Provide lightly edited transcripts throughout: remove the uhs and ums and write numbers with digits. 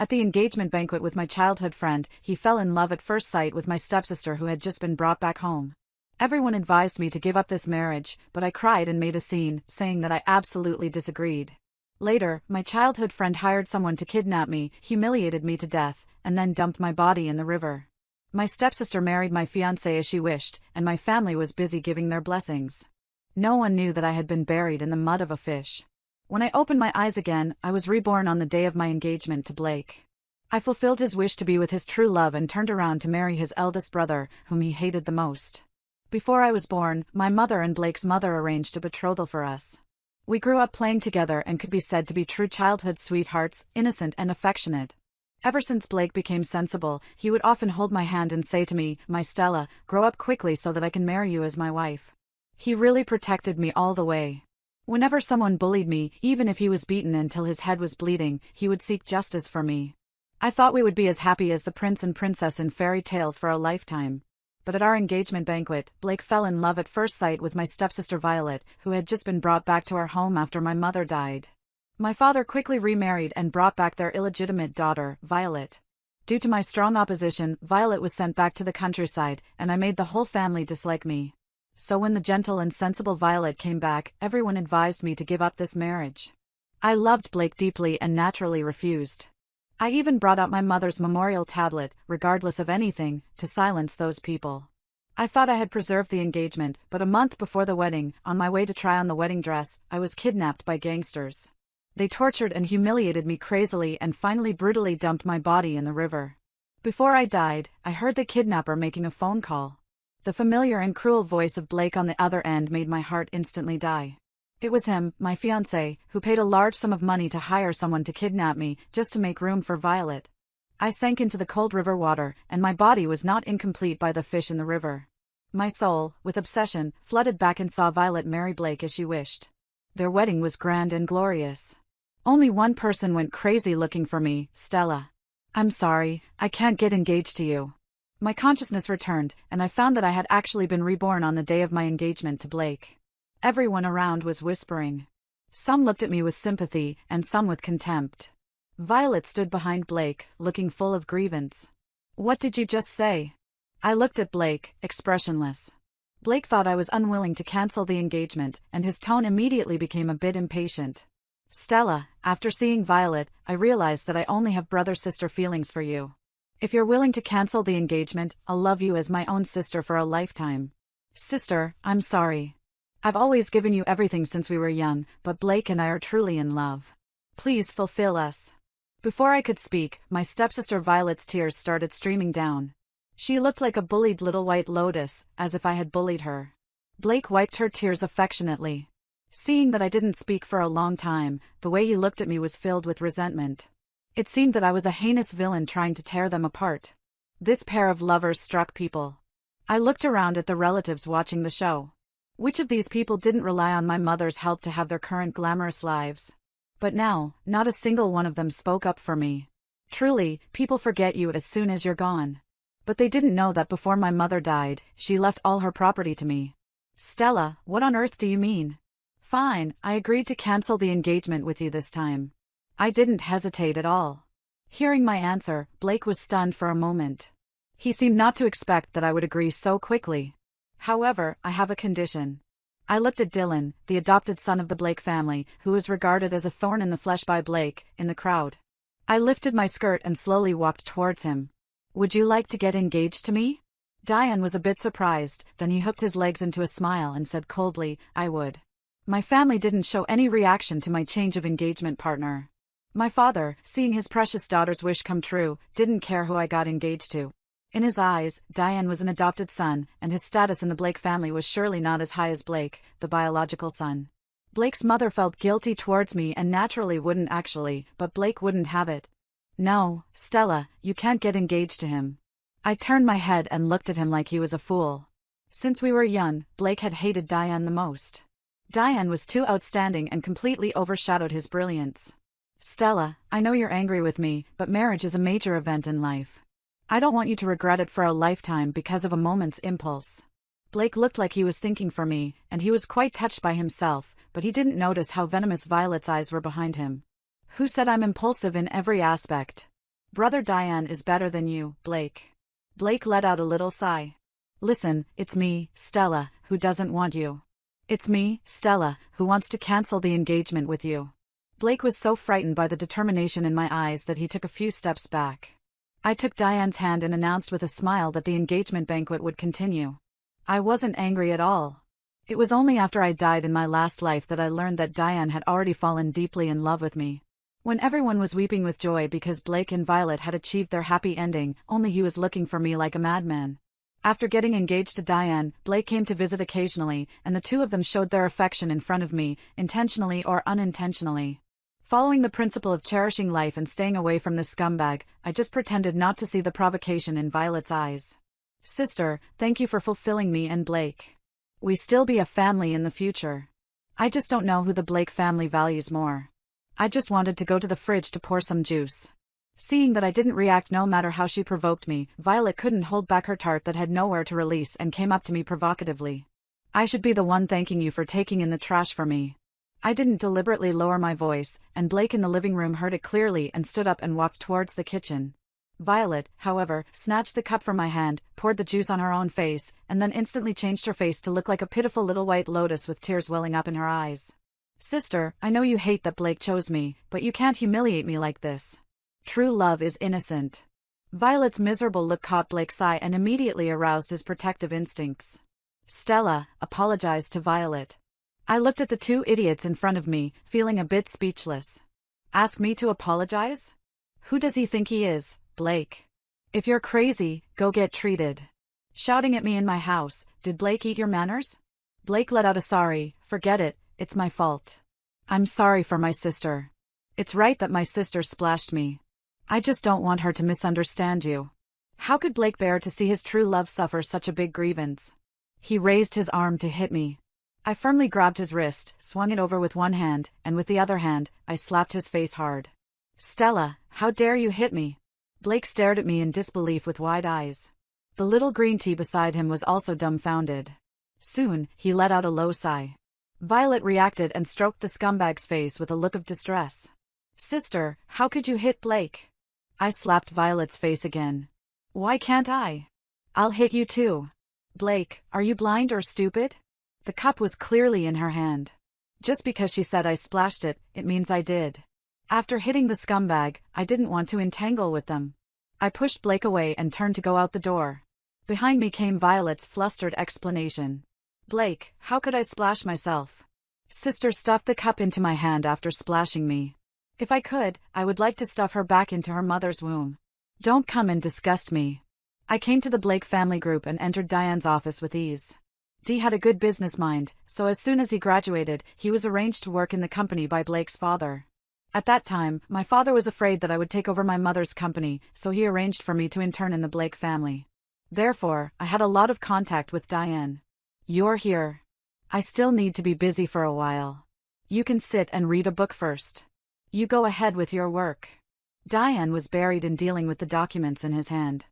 At the engagement banquet with my childhood friend, he fell in love at first sight with my stepsister who had just been brought back home. Everyone advised me to give up this marriage, but I cried and made a scene, saying that I absolutely disagreed. Later, my childhood friend hired someone to kidnap me, humiliated me to death, and then dumped my body in the river. My stepsister married my fiancé as she wished, and my family was busy giving their blessings. No one knew that I had been buried in the mud of a fish. When I opened my eyes again, I was reborn on the day of my engagement to Blake. I fulfilled his wish to be with his true love and turned around to marry his eldest brother, whom he hated the most. Before I was born, my mother and Blake's mother arranged a betrothal for us. We grew up playing together and could be said to be true childhood sweethearts, innocent and affectionate. Ever since Blake became sensible, he would often hold my hand and say to me, "My Stella, grow up quickly so that I can marry you as my wife." He really protected me all the way. Whenever someone bullied me, even if he was beaten until his head was bleeding, he would seek justice for me. I thought we would be as happy as the prince and princess in fairy tales for a lifetime. But at our engagement banquet, Blake fell in love at first sight with my stepsister Violet, who had just been brought back to our home after my mother died. My father quickly remarried and brought back their illegitimate daughter, Violet. Due to my strong opposition, Violet was sent back to the countryside, and I made the whole family dislike me. So when the gentle and sensible Violet came back, everyone advised me to give up this marriage. I loved Blake deeply and naturally refused. I even brought out my mother's memorial tablet, regardless of anything, to silence those people. I thought I had preserved the engagement, but a month before the wedding, on my way to try on the wedding dress, I was kidnapped by gangsters. They tortured and humiliated me crazily and finally brutally dumped my body in the river. Before I died, I heard the kidnapper making a phone call. The familiar and cruel voice of Blake on the other end made my heart instantly die. It was him, my fiancé, who paid a large sum of money to hire someone to kidnap me, just to make room for Violet. I sank into the cold river water, and my body was not incomplete by the fish in the river. My soul, with obsession, flooded back and saw Violet marry Blake as she wished. Their wedding was grand and glorious. Only one person went crazy looking for me, Stella. "I'm sorry, I can't get engaged to you." My consciousness returned, and I found that I had actually been reborn on the day of my engagement to Blake. Everyone around was whispering. Some looked at me with sympathy, and some with contempt. Violet stood behind Blake, looking full of grievance. "What did you just say?" I looked at Blake, expressionless. Blake thought I was unwilling to cancel the engagement, and his tone immediately became a bit impatient. "Stella, after seeing Violet, I realized that I only have brother-sister feelings for you. If you're willing to cancel the engagement, I'll love you as my own sister for a lifetime." "Sister, I'm sorry. I've always given you everything since we were young, but Blake and I are truly in love. Please fulfill us." Before I could speak, my stepsister Violet's tears started streaming down. She looked like a bullied little white lotus, as if I had bullied her. Blake wiped her tears affectionately. Seeing that I didn't speak for a long time, the way he looked at me was filled with resentment. It seemed that I was a heinous villain trying to tear them apart. This pair of lovers struck people. I looked around at the relatives watching the show. Which of these people didn't rely on my mother's help to have their current glamorous lives? But now, not a single one of them spoke up for me. Truly, people forget you as soon as you're gone. But they didn't know that before my mother died, she left all her property to me. "Stella, what on earth do you mean?" "Fine, I agreed to cancel the engagement with you this time." I didn't hesitate at all. Hearing my answer, Blake was stunned for a moment. He seemed not to expect that I would agree so quickly. "However, I have a condition." I looked at Dylan, the adopted son of the Blake family, who was regarded as a thorn in the flesh by Blake, in the crowd. I lifted my skirt and slowly walked towards him. "Would you like to get engaged to me?" Diane was a bit surprised, then he hooked his legs into a smile and said coldly, "I would." My family didn't show any reaction to my change of engagement partner. My father, seeing his precious daughter's wish come true, didn't care who I got engaged to. In his eyes, Diane was an adopted son, and his status in the Blake family was surely not as high as Blake, the biological son. Blake's mother felt guilty towards me and naturally wouldn't actually, but Blake wouldn't have it. "No, Stella, you can't get engaged to him." I turned my head and looked at him like he was a fool. Since we were young, Blake had hated Diane the most. Diane was too outstanding and completely overshadowed his brilliance. "Stella, I know you're angry with me, but marriage is a major event in life. I don't want you to regret it for a lifetime because of a moment's impulse." Blake looked like he was thinking for me, and he was quite touched by himself, but he didn't notice how venomous Violet's eyes were behind him. "Who said I'm impulsive in every aspect?" Brother Diane is better than you, Blake. Blake let out a little sigh. Listen, it's me, Stella, who doesn't want you. It's me, Stella, who wants to cancel the engagement with you. Blake was so frightened by the determination in my eyes that he took a few steps back. I took Diane's hand and announced with a smile that the engagement banquet would continue. I wasn't angry at all. It was only after I died in my last life that I learned that Diane had already fallen deeply in love with me. When everyone was weeping with joy because Blake and Violet had achieved their happy ending, only he was looking for me like a madman. After getting engaged to Diane, Blake came to visit occasionally, and the two of them showed their affection in front of me, intentionally or unintentionally. Following the principle of cherishing life and staying away from this scumbag, I just pretended not to see the provocation in Violet's eyes. Sister, thank you for fulfilling me and Blake. We still be a family in the future. I just don't know who the Blake family values more. I just wanted to go to the fridge to pour some juice. Seeing that I didn't react no matter how she provoked me, Violet couldn't hold back her tart that had nowhere to release and came up to me provocatively. I should be the one thanking you for taking in the trash for me. I didn't deliberately lower my voice, and Blake in the living room heard it clearly and stood up and walked towards the kitchen. Violet, however, snatched the cup from my hand, poured the juice on her own face, and then instantly changed her face to look like a pitiful little white lotus with tears welling up in her eyes. Sister, I know you hate that Blake chose me, but you can't humiliate me like this. True love is innocent. Violet's miserable look caught Blake's eye and immediately aroused his protective instincts. Stella, apologized to Violet. I looked at the two idiots in front of me, feeling a bit speechless. Ask me to apologize? Who does he think he is, Blake? If you're crazy, go get treated. Shouting at me in my house, did Blake eat your manners? Blake let out a sorry, forget it, it's my fault. I'm sorry for my sister. It's right that my sister splashed me. I just don't want her to misunderstand you. How could Blake bear to see his true love suffer such a big grievance? He raised his arm to hit me. I firmly grabbed his wrist, swung it over with one hand, and with the other hand, I slapped his face hard. Stella, how dare you hit me? Blake stared at me in disbelief with wide eyes. The little green tea beside him was also dumbfounded. Soon, he let out a low sigh. Violet reacted and stroked the scumbag's face with a look of distress. Sister, how could you hit Blake? I slapped Violet's face again. Why can't I? I'll hit you too. Blake, are you blind or stupid? The cup was clearly in her hand. Just because she said I splashed it, it means I did. After hitting the scumbag, I didn't want to entangle with them. I pushed Blake away and turned to go out the door. Behind me came Violet's flustered explanation. Blake, how could I splash myself? Sister stuffed the cup into my hand after splashing me. If I could, I would like to stuff her back into her mother's womb. Don't come and disgust me. I came to the Blake family group and entered Diane's office with ease. Dee had a good business mind, so as soon as he graduated, he was arranged to work in the company by Blake's father. At that time, my father was afraid that I would take over my mother's company, so he arranged for me to intern in the Blake family. Therefore, I had a lot of contact with Diane. You're here. I still need to be busy for a while. You can sit and read a book first. You go ahead with your work. Diane was buried in dealing with the documents in his hand.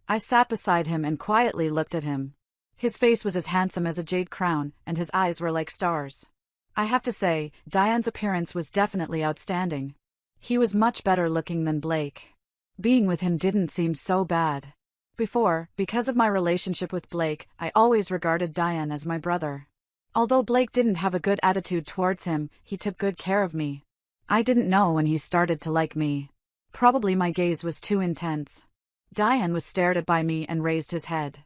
I sat beside him and quietly looked at him. His face was as handsome as a jade crown, and his eyes were like stars. I have to say, Diane's appearance was definitely outstanding. He was much better looking than Blake. Being with him didn't seem so bad. Before, because of my relationship with Blake, I always regarded Diane as my brother. Although Blake didn't have a good attitude towards him, he took good care of me. I didn't know when he started to like me. Probably my gaze was too intense. Diane was stared at by me and raised his head.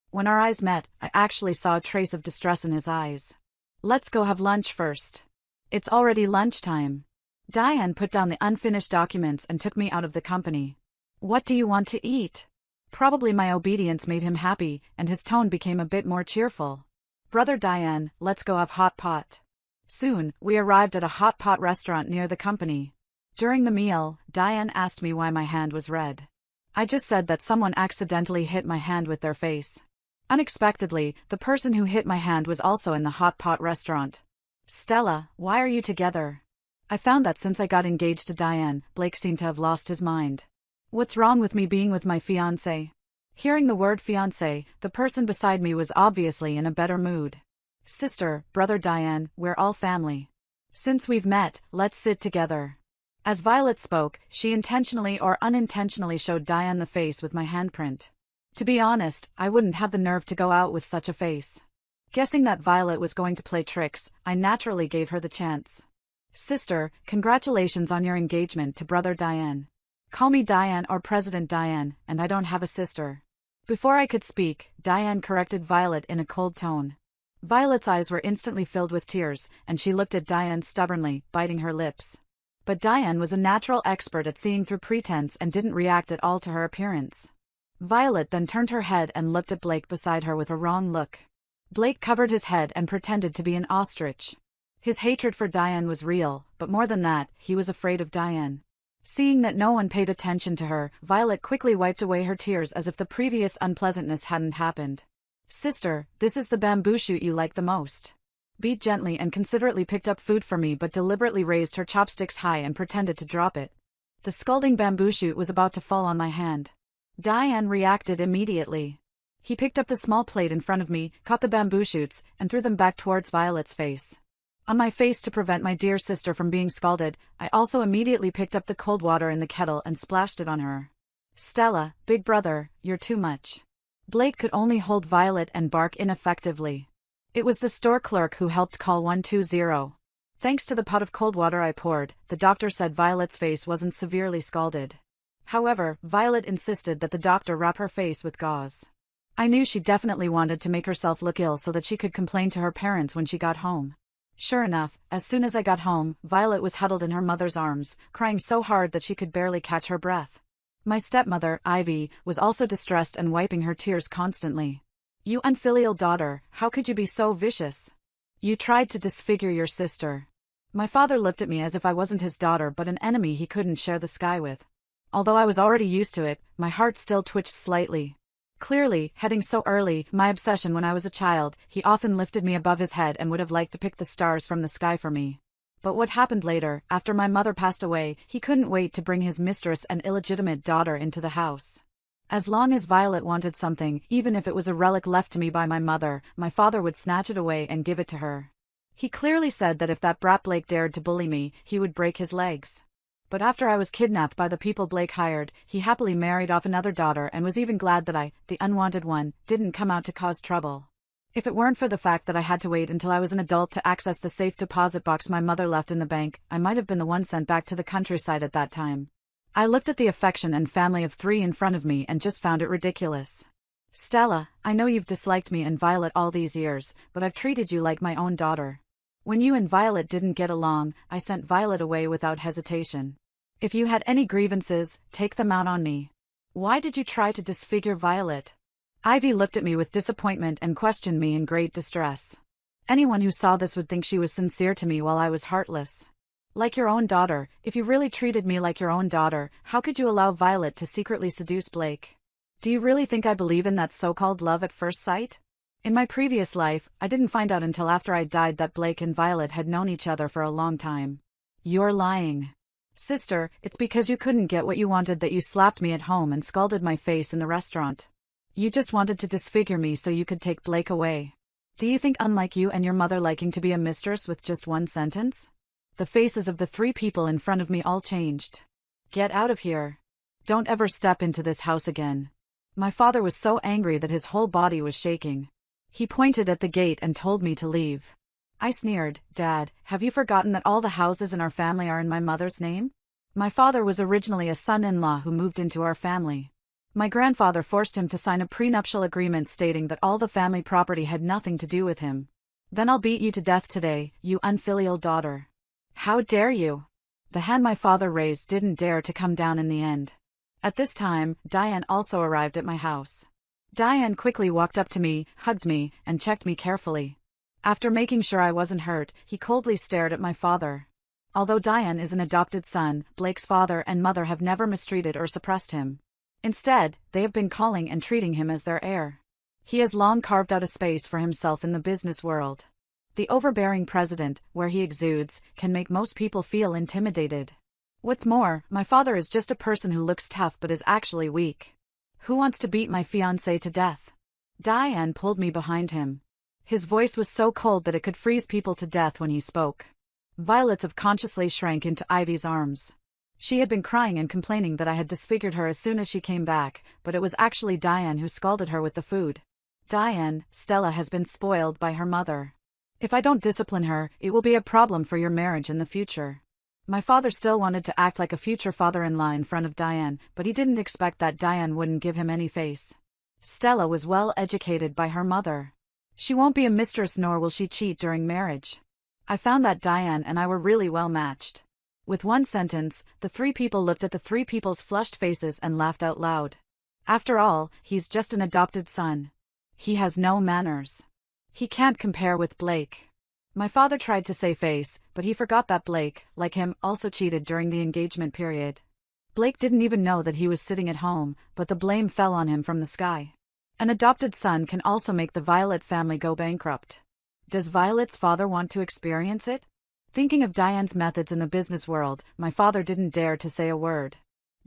When our eyes met, I actually saw a trace of distress in his eyes. Let's go have lunch first. It's already lunchtime. Diane put down the unfinished documents and took me out of the company. What do you want to eat? Probably my obedience made him happy, and his tone became a bit more cheerful. Brother Diane, let's go have hot pot. Soon, we arrived at a hot pot restaurant near the company. During the meal, Diane asked me why my hand was red. I just said that someone accidentally hit my hand with their face. Unexpectedly, the person who hit my hand was also in the hot pot restaurant. Stella, why are you together? I found that since I got engaged to Diane, Blake seemed to have lost his mind. What's wrong with me being with my fiancé? Hearing the word fiancé, the person beside me was obviously in a better mood. Sister, brother Diane, we're all family. Since we've met, let's sit together. As Violet spoke, she intentionally or unintentionally showed Diane the face with my handprint. To be honest, I wouldn't have the nerve to go out with such a face. Guessing that Violet was going to play tricks, I naturally gave her the chance. Sister, congratulations on your engagement to brother Diane. Call me Diane or President Diane, and I don't have a sister. Before I could speak, Diane corrected Violet in a cold tone. Violet's eyes were instantly filled with tears, and she looked at Diane stubbornly, biting her lips. But Diane was a natural expert at seeing through pretense and didn't react at all to her appearance. Violet then turned her head and looked at Blake beside her with a wrong look. Blake covered his head and pretended to be an ostrich. His hatred for Diane was real, but more than that, he was afraid of Diane. Seeing that no one paid attention to her, Violet quickly wiped away her tears as if the previous unpleasantness hadn't happened. Sister, this is the bamboo shoot you like the most. Beat gently and considerately picked up food for me but deliberately raised her chopsticks high and pretended to drop it. The scalding bamboo shoot was about to fall on my hand. Diane reacted immediately. He picked up the small plate in front of me, caught the bamboo shoots, and threw them back towards Violet's face. On my face to prevent my dear sister from being scalded, I also immediately picked up the cold water in the kettle and splashed it on her. Stella, big brother, you're too much. Blake could only hold Violet and bark ineffectively. It was the store clerk who helped call 120. Thanks to the pot of cold water I poured, the doctor said Violet's face wasn't severely scalded. However, Violet insisted that the doctor wrap her face with gauze. I knew she definitely wanted to make herself look ill so that she could complain to her parents when she got home. Sure enough, as soon as I got home, Violet was huddled in her mother's arms, crying so hard that she could barely catch her breath. My stepmother, Ivy, was also distressed and wiping her tears constantly. You unfilial daughter, how could you be so vicious? You tried to disfigure your sister. My father looked at me as if I wasn't his daughter but an enemy he couldn't share the sky with. Although I was already used to it, my heart still twitched slightly. Clearly, heading so early, my obsession when I was a child, he often lifted me above his head and would have liked to pick the stars from the sky for me. But what happened later, after my mother passed away, he couldn't wait to bring his mistress and illegitimate daughter into the house. As long as Violet wanted something, even if it was a relic left to me by my mother, my father would snatch it away and give it to her. He clearly said that if that brat Blake dared to bully me, he would break his legs. But after I was kidnapped by the people Blake hired, he happily married off another daughter and was even glad that I, the unwanted one, didn't come out to cause trouble. If it weren't for the fact that I had to wait until I was an adult to access the safe deposit box my mother left in the bank, I might have been the one sent back to the countryside at that time. I looked at the affection and family of 3 in front of me and just found it ridiculous. Stella, I know you've disliked me and Violet all these years, but I've treated you like my own daughter. When you and Violet didn't get along, I sent Violet away without hesitation. If you had any grievances, take them out on me. Why did you try to disfigure Violet? Ivy looked at me with disappointment and questioned me in great distress. Anyone who saw this would think she was sincere to me while I was heartless. Like your own daughter, if you really treated me like your own daughter, how could you allow Violet to secretly seduce Blake? Do you really think I believe in that so-called love at first sight? In my previous life, I didn't find out until after I died that Blake and Violet had known each other for a long time. You're lying. Sister, it's because you couldn't get what you wanted that you slapped me at home and scalded my face in the restaurant. You just wanted to disfigure me so you could take Blake away. Do you think unlike you and your mother liking to be a mistress with just one sentence? The faces of the 3 people in front of me all changed. Get out of here. Don't ever step into this house again. My father was so angry that his whole body was shaking. He pointed at the gate and told me to leave. I sneered, Dad, have you forgotten that all the houses in our family are in my mother's name? My father was originally a son-in-law who moved into our family. My grandfather forced him to sign a prenuptial agreement stating that all the family property had nothing to do with him. Then I'll beat you to death today, you unfilial daughter. How dare you? The hand my father raised didn't dare to come down in the end. At this time, Diane also arrived at my house. Diane quickly walked up to me, hugged me, and checked me carefully. After making sure I wasn't hurt, he coldly stared at my father. Although Diane is an adopted son, Blake's father and mother have never mistreated or suppressed him. Instead, they have been calling and treating him as their heir. He has long carved out a space for himself in the business world. The overbearing president, where he exudes, can make most people feel intimidated. What's more, my father is just a person who looks tough but is actually weak. Who wants to beat my fiancé to death? Diane pulled me behind him. His voice was so cold that it could freeze people to death when he spoke. Violet subconsciously shrank into Ivy's arms. She had been crying and complaining that I had disfigured her as soon as she came back, but it was actually Diane who scalded her with the food. Diane, Stella has been spoiled by her mother. If I don't discipline her, it will be a problem for your marriage in the future. My father still wanted to act like a future father-in-law in front of Diane, but he didn't expect that Diane wouldn't give him any face. Stella was well educated by her mother. She won't be a mistress nor will she cheat during marriage. I found that Diane and I were really well matched. With one sentence, the three people looked at the three people's flushed faces and laughed out loud. After all, he's just an adopted son. He has no manners. He can't compare with Blake. My father tried to save face, but he forgot that Blake, like him, also cheated during the engagement period. Blake didn't even know that he was sitting at home, but the blame fell on him from the sky. An adopted son can also make the Violet family go bankrupt. Does Violet's father want to experience it? Thinking of Diane's methods in the business world, my father didn't dare to say a word.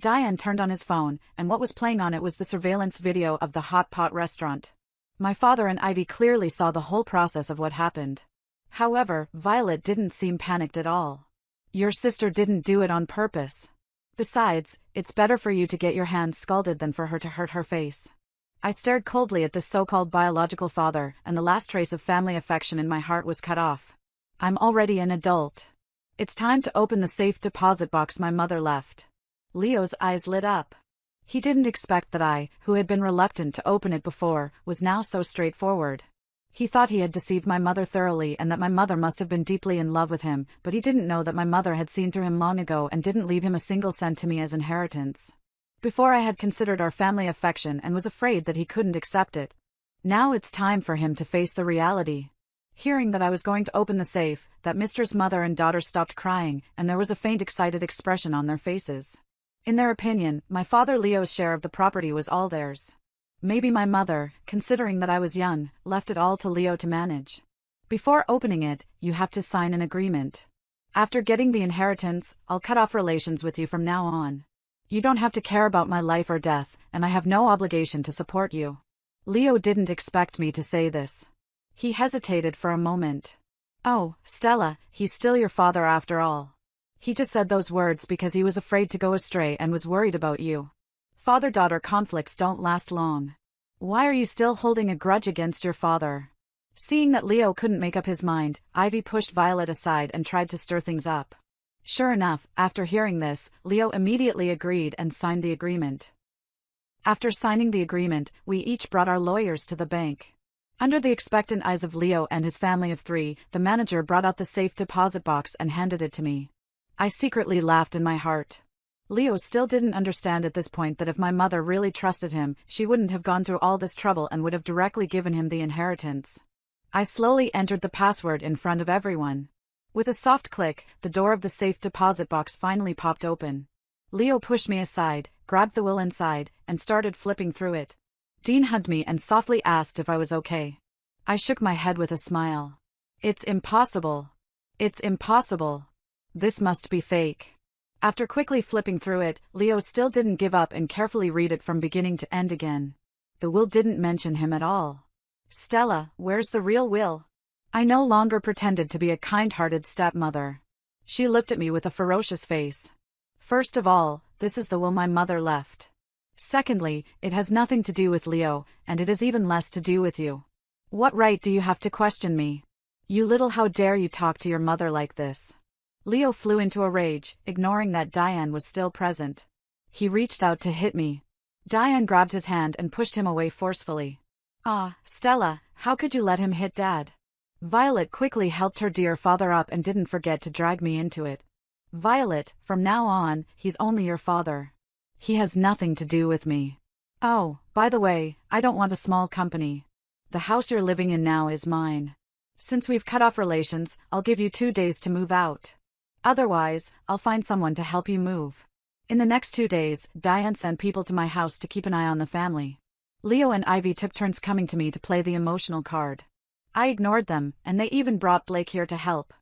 Diane turned on his phone, and what was playing on it was the surveillance video of the hot pot restaurant. My father and Ivy clearly saw the whole process of what happened. However, Violet didn't seem panicked at all. Your sister didn't do it on purpose. Besides, it's better for you to get your hands scalded than for her to hurt her face. I stared coldly at this so-called biological father, and the last trace of family affection in my heart was cut off. I'm already an adult. It's time to open the safe deposit box my mother left. Leo's eyes lit up. He didn't expect that I, who had been reluctant to open it before, was now so straightforward. He thought he had deceived my mother thoroughly and that my mother must have been deeply in love with him, but he didn't know that my mother had seen through him long ago and didn't leave him a single cent to me as inheritance. Before I had considered our family affection and was afraid that he couldn't accept it. Now it's time for him to face the reality. Hearing that I was going to open the safe, that Mister's mother and daughter stopped crying, and there was a faint excited expression on their faces. In their opinion, my father Leo's share of the property was all theirs. Maybe my mother, considering that I was young, left it all to Leo to manage. Before opening it, you have to sign an agreement. After getting the inheritance, I'll cut off relations with you from now on. You don't have to care about my life or death, and I have no obligation to support you. Leo didn't expect me to say this. He hesitated for a moment. Oh, Stella, he's still your father after all. He just said those words because he was afraid to go astray and was worried about you. Father-daughter conflicts don't last long. Why are you still holding a grudge against your father? Seeing that Leo couldn't make up his mind, Ivy pushed Violet aside and tried to stir things up. Sure enough, after hearing this, Leo immediately agreed and signed the agreement. After signing the agreement, we each brought our lawyers to the bank. Under the expectant eyes of Leo and his family of three, the manager brought out the safe deposit box and handed it to me. I secretly laughed in my heart. Leo still didn't understand at this point that if my mother really trusted him, she wouldn't have gone through all this trouble and would have directly given him the inheritance. I slowly entered the password in front of everyone. With a soft click, the door of the safe deposit box finally popped open. Leo pushed me aside, grabbed the will inside, and started flipping through it. Dean hugged me and softly asked if I was okay. I shook my head with a smile. It's impossible. It's impossible. This must be fake. After quickly flipping through it, Leo still didn't give up and carefully read it from beginning to end again. The will didn't mention him at all. Stella, where's the real will? I no longer pretended to be a kind-hearted stepmother. She looked at me with a ferocious face. First of all, this is the will my mother left. Secondly, it has nothing to do with Leo, and it has even less to do with you. What right do you have to question me? You little how dare you talk to your mother like this? Leo flew into a rage, ignoring that Diane was still present. He reached out to hit me. Diane grabbed his hand and pushed him away forcefully. Ah, Stella, how could you let him hit Dad? Violet quickly helped her dear father up and didn't forget to drag me into it. Violet, from now on, he's only your father. He has nothing to do with me. Oh, by the way, I don't want a small company. The house you're living in now is mine. Since we've cut off relations, I'll give you 2 days to move out. Otherwise, I'll find someone to help you move. In the next 2 days, Diane sent people to my house to keep an eye on the family. Leo and Ivy took turns coming to me to play the emotional card. I ignored them, and they even brought Blake here to help.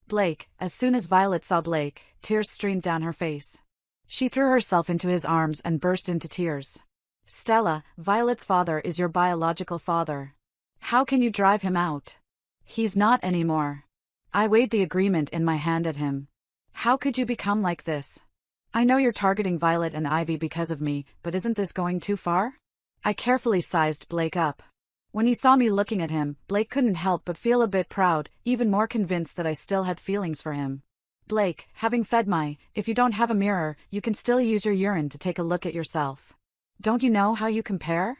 Blake, as soon as Violet saw Blake, tears streamed down her face. She threw herself into his arms and burst into tears. Stella, Violet's father is your biological father. How can you drive him out? He's not anymore. I weighed the agreement in my hand at him. How could you become like this? I know you're targeting Violet and Ivy because of me, but isn't this going too far? I carefully sized Blake up. When he saw me looking at him, Blake couldn't help but feel a bit proud, even more convinced that I still had feelings for him. Blake, having fed if you don't have a mirror, you can still use your urine to take a look at yourself. Don't you know how you compare?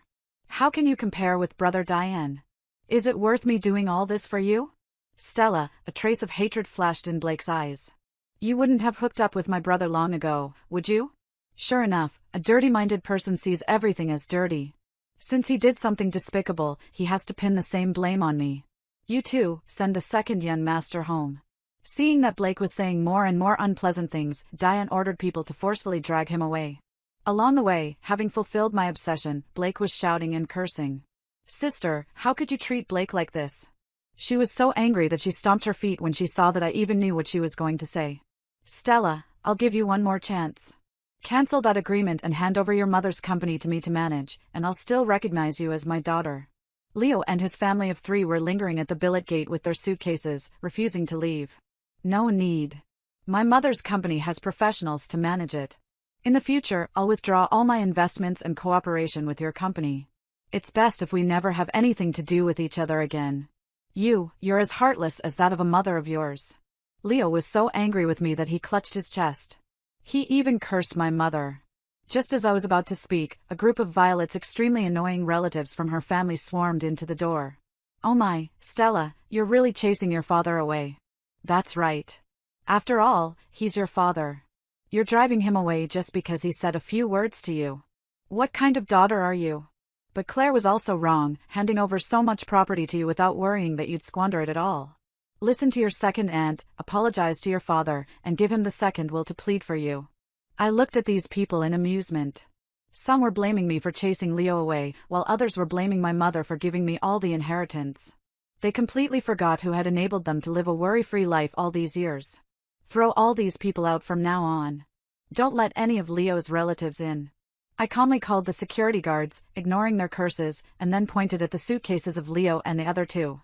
How can you compare with brother Diane? Is it worth me doing all this for you? Stella, a trace of hatred flashed in Blake's eyes. You wouldn't have hooked up with my brother long ago, would you? Sure enough, a dirty-minded person sees everything as dirty. Since he did something despicable, he has to pin the same blame on me. You too, send the second young master home. Seeing that Blake was saying more and more unpleasant things, Diane ordered people to forcefully drag him away. Along the way, having fulfilled my obsession, Blake was shouting and cursing. Sister, how could you treat Blake like this? She was so angry that she stomped her feet when she saw that I even knew what she was going to say. Stella, I'll give you one more chance. Cancel that agreement and hand over your mother's company to me to manage, and I'll still recognize you as my daughter. Leo and his family of 3 were lingering at the billet gate with their suitcases, refusing to leave. No need. My mother's company has professionals to manage it. In the future, I'll withdraw all my investments and cooperation with your company. It's best if we never have anything to do with each other again. You're as heartless as that of a mother of yours. Leo was so angry with me that he clutched his chest. He even cursed my mother. Just as I was about to speak, a group of Violet's extremely annoying relatives from her family swarmed into the door. Oh my, Stella, you're really chasing your father away. That's right. After all, he's your father. You're driving him away just because he said a few words to you. What kind of daughter are you? But Claire was also wrong, handing over so much property to you without worrying that you'd squander it at all. Listen to your second aunt, apologize to your father, and give him the second will to plead for you. I looked at these people in amusement. Some were blaming me for chasing Leo away, while others were blaming my mother for giving me all the inheritance. They completely forgot who had enabled them to live a worry-free life all these years. Throw all these people out from now on. Don't let any of Leo's relatives in. I calmly called the security guards, ignoring their curses, and then pointed at the suitcases of Leo and the other 2.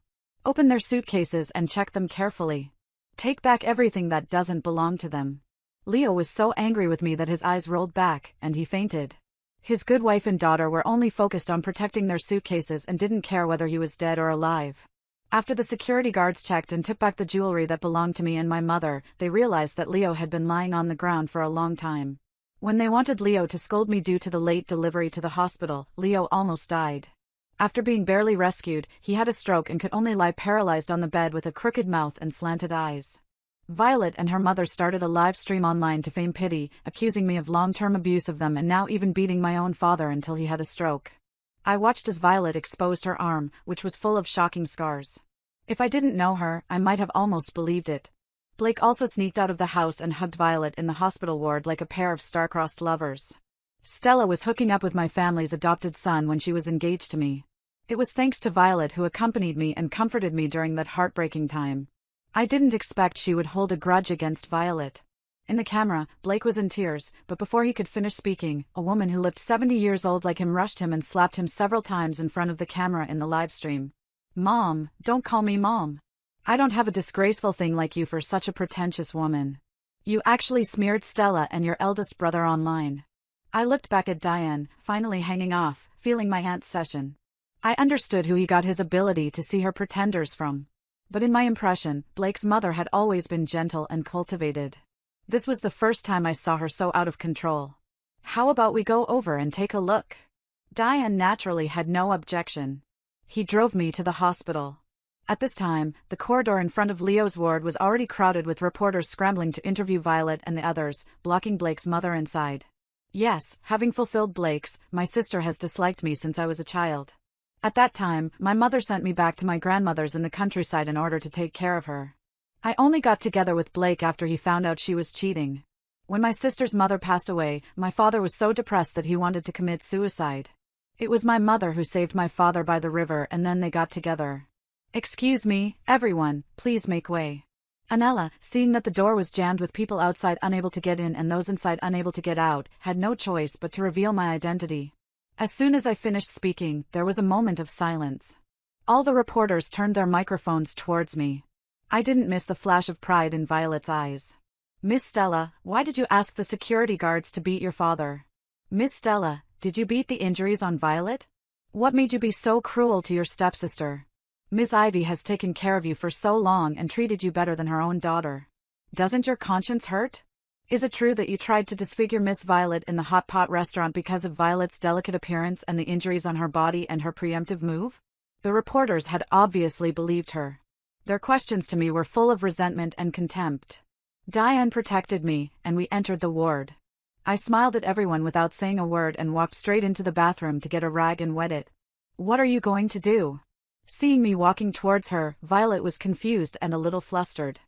Open their suitcases and check them carefully. Take back everything that doesn't belong to them. Leo was so angry with me that his eyes rolled back, and he fainted. His good wife and daughter were only focused on protecting their suitcases and didn't care whether he was dead or alive. After the security guards checked and took back the jewelry that belonged to me and my mother, they realized that Leo had been lying on the ground for a long time. When they wanted Leo to scold me due to the late delivery to the hospital, Leo almost died. After being barely rescued, he had a stroke and could only lie paralyzed on the bed with a crooked mouth and slanted eyes. Violet and her mother started a live stream online to feign pity, accusing me of long-term abuse of them and now even beating my own father until he had a stroke. I watched as Violet exposed her arm, which was full of shocking scars. If I didn't know her, I might have almost believed it. Blake also sneaked out of the house and hugged Violet in the hospital ward like a pair of star-crossed lovers. Stella was hooking up with my family's adopted son when she was engaged to me. It was thanks to Violet who accompanied me and comforted me during that heartbreaking time. I didn't expect she would hold a grudge against Violet. In the camera, Blake was in tears, but before he could finish speaking, a woman who looked 70 years old like him rushed him and slapped him several times in front of the camera in the live stream. Mom, don't call me Mom. I don't have a disgraceful thing like you for such a pretentious woman. You actually smeared Stella and your eldest brother online. I looked back at Diane, finally hanging off, feeling my aunt's session. I understood who he got his ability to see her pretenders from. But in my impression, Blake's mother had always been gentle and cultivated. This was the first time I saw her so out of control. How about we go over and take a look? Diane naturally had no objection. He drove me to the hospital. At this time, the corridor in front of Leo's ward was already crowded with reporters scrambling to interview Violet and the others, blocking Blake's mother inside. Yes, having fulfilled Blake's, my sister has disliked me since I was a child. At that time, my mother sent me back to my grandmother's in the countryside in order to take care of her. I only got together with Blake after he found out she was cheating. When my sister's mother passed away, my father was so depressed that he wanted to commit suicide. It was my mother who saved my father by the river and then they got together. Excuse me, everyone, please make way. Anella, seeing that the door was jammed with people outside unable to get in and those inside unable to get out, had no choice but to reveal my identity. As soon as I finished speaking, there was a moment of silence. All the reporters turned their microphones towards me. I didn't miss the flash of pride in Violet's eyes. Miss Stella, why did you ask the security guards to beat your father? Miss Stella, did you beat the injuries on Violet? What made you be so cruel to your stepsister? Miss Ivy has taken care of you for so long and treated you better than her own daughter. Doesn't your conscience hurt? Is it true that you tried to disfigure Miss Violet in the hot pot restaurant because of Violet's delicate appearance and the injuries on her body and her preemptive move? The reporters had obviously believed her. Their questions to me were full of resentment and contempt. Diane protected me, and we entered the ward. I smiled at everyone without saying a word and walked straight into the bathroom to get a rag and wet it. What are you going to do? Seeing me walking towards her, Violet was confused and a little flustered.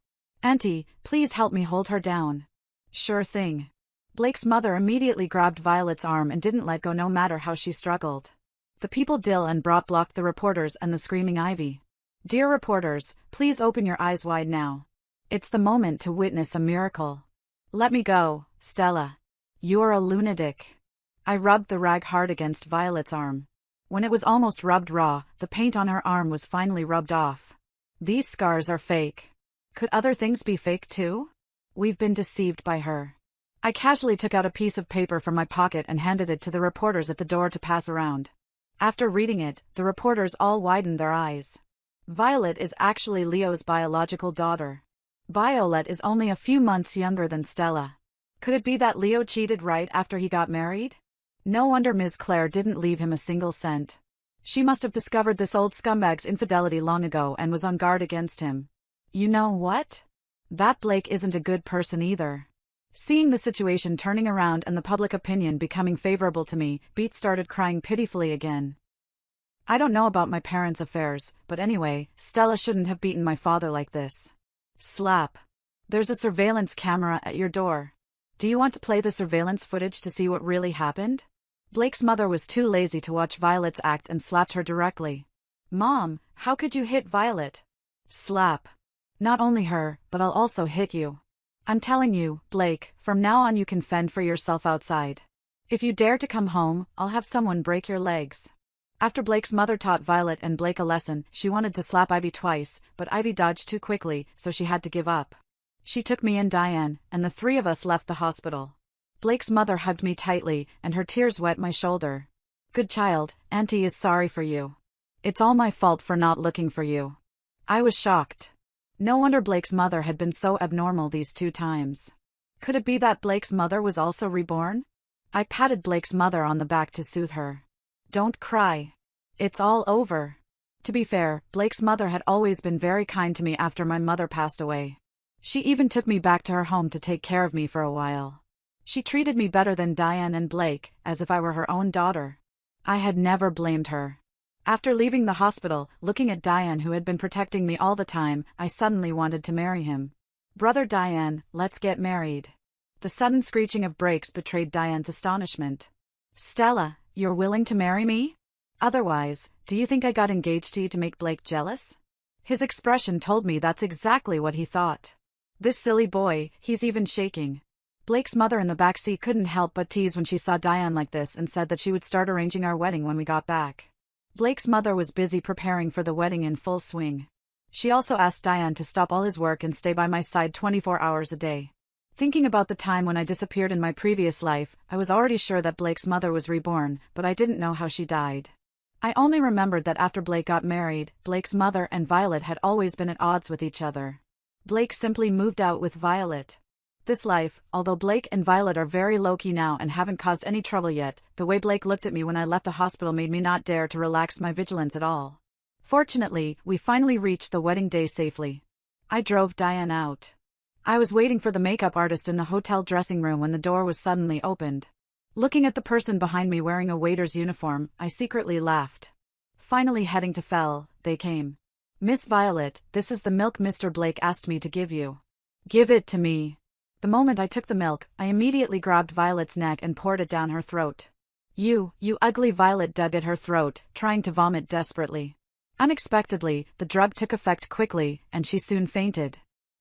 Auntie, please help me hold her down. Sure thing. Blake's mother immediately grabbed Violet's arm and didn't let go no matter how she struggled. The people Dill and brought blocked the reporters and the screaming Ivy. Dear reporters, please open your eyes wide now. It's the moment to witness a miracle. Let me go, Stella. You're a lunatic. I rubbed the rag hard against Violet's arm. When it was almost rubbed raw, the paint on her arm was finally rubbed off. These scars are fake. Could other things be fake too? We've been deceived by her. I casually took out a piece of paper from my pocket and handed it to the reporters at the door to pass around. After reading it, the reporters all widened their eyes. Violet is actually Leo's biological daughter. Violet is only a few months younger than Stella. Could it be that Leo cheated right after he got married? No wonder Ms. Claire didn't leave him a single cent. She must have discovered this old scumbag's infidelity long ago and was on guard against him. You know what? That Blake isn't a good person either. Seeing the situation turning around and the public opinion becoming favorable to me, Beat started crying pitifully again. I don't know about my parents' affairs, but anyway, Stella shouldn't have beaten my father like this. Slap. There's a surveillance camera at your door. Do you want to play the surveillance footage to see what really happened? Blake's mother was too lazy to watch Violet's act and slapped her directly. Mom, how could you hit Violet? Slap. Not only her, but I'll also hit you. I'm telling you, Blake, from now on you can fend for yourself outside. If you dare to come home, I'll have someone break your legs. After Blake's mother taught Violet and Blake a lesson, she wanted to slap Ivy twice, but Ivy dodged too quickly, so she had to give up. She took me and Diane, and the three of us left the hospital. Blake's mother hugged me tightly, and her tears wet my shoulder. Good child, Auntie is sorry for you. It's all my fault for not looking for you. I was shocked. No wonder Blake's mother had been so abnormal these 2 times. Could it be that Blake's mother was also reborn? I patted Blake's mother on the back to soothe her. Don't cry. It's all over. To be fair, Blake's mother had always been very kind to me after my mother passed away. She even took me back to her home to take care of me for a while. She treated me better than Diane and Blake, as if I were her own daughter. I had never blamed her. After leaving the hospital, looking at Diane who had been protecting me all the time, I suddenly wanted to marry him. Brother Diane, let's get married. The sudden screeching of brakes betrayed Diane's astonishment. Stella, you're willing to marry me? Otherwise, do you think I got engaged to you to make Blake jealous? His expression told me that's exactly what he thought. This silly boy, he's even shaking. Blake's mother in the back seat couldn't help but tease when she saw Diane like this and said that she would start arranging our wedding when we got back. Blake's mother was busy preparing for the wedding in full swing. She also asked Diane to stop all his work and stay by my side 24 hours a day. Thinking about the time when I disappeared in my previous life, I was already sure that Blake's mother was reborn, but I didn't know how she died. I only remembered that after Blake got married, Blake's mother and Violet had always been at odds with each other. Blake simply moved out with Violet. This life, although Blake and Violet are very low-key now and haven't caused any trouble yet, the way Blake looked at me when I left the hospital made me not dare to relax my vigilance at all. Fortunately, we finally reached the wedding day safely. I drove Diane out. I was waiting for the makeup artist in the hotel dressing room when the door was suddenly opened. Looking at the person behind me wearing a waiter's uniform, I secretly laughed. Finally heading to Fell, they came. Miss Violet, this is the milk Mr. Blake asked me to give you. Give it to me. The moment I took the milk, I immediately grabbed Violet's neck and poured it down her throat. You ugly. Violet dug at her throat, trying to vomit desperately. Unexpectedly, the drug took effect quickly, and she soon fainted.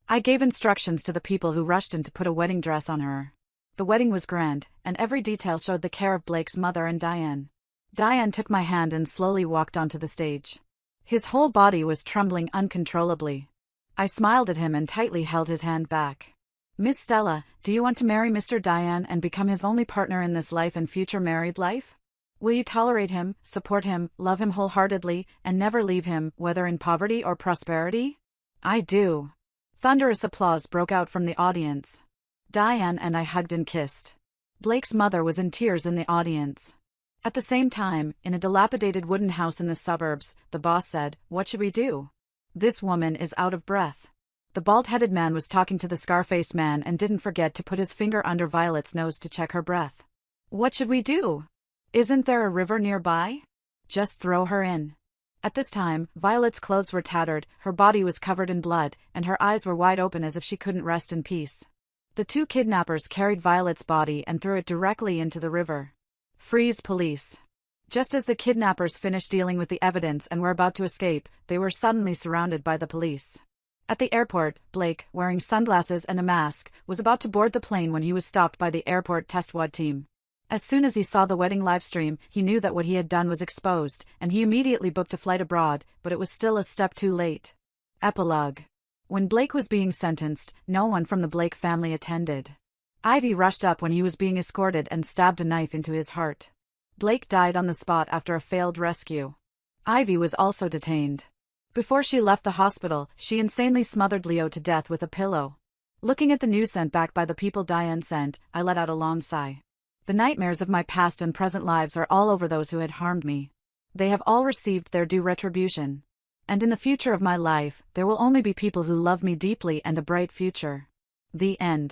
I gave instructions to the people who rushed in to put a wedding dress on her. The wedding was grand, and every detail showed the care of Blake's mother and Diane. Diane took my hand and slowly walked onto the stage. His whole body was trembling uncontrollably. I smiled at him and tightly held his hand back. Miss Stella, do you want to marry Mr. Diane and become his only partner in this life and future married life? Will you tolerate him, support him, love him wholeheartedly, and never leave him, whether in poverty or prosperity? I do. Thunderous applause broke out from the audience. Diane and I hugged and kissed. Blake's mother was in tears in the audience. At the same time, in a dilapidated wooden house in the suburbs, the boss said, "What should we do? This woman is out of breath." The bald-headed man was talking to the scar-faced man and didn't forget to put his finger under Violet's nose to check her breath. "What should we do? Isn't there a river nearby? Just throw her in." At this time, Violet's clothes were tattered, her body was covered in blood, and her eyes were wide open as if she couldn't rest in peace. The two kidnappers carried Violet's body and threw it directly into the river. Freeze, police. Just as the kidnappers finished dealing with the evidence and were about to escape, they were suddenly surrounded by the police. At the airport, Blake, wearing sunglasses and a mask, was about to board the plane when he was stopped by the airport test WUD team. As soon as he saw the wedding livestream, he knew that what he had done was exposed, and he immediately booked a flight abroad, but it was still a step too late. Epilogue. When Blake was being sentenced, no one from the Blake family attended. Ivy rushed up when he was being escorted and stabbed a knife into his heart. Blake died on the spot after a failed rescue. Ivy was also detained. Before she left the hospital, she insanely smothered Leo to death with a pillow. Looking at the news sent back by the people Diane sent, I let out a long sigh. The nightmares of my past and present lives are all over those who had harmed me. They have all received their due retribution. And in the future of my life, there will only be people who love me deeply and a bright future. The end.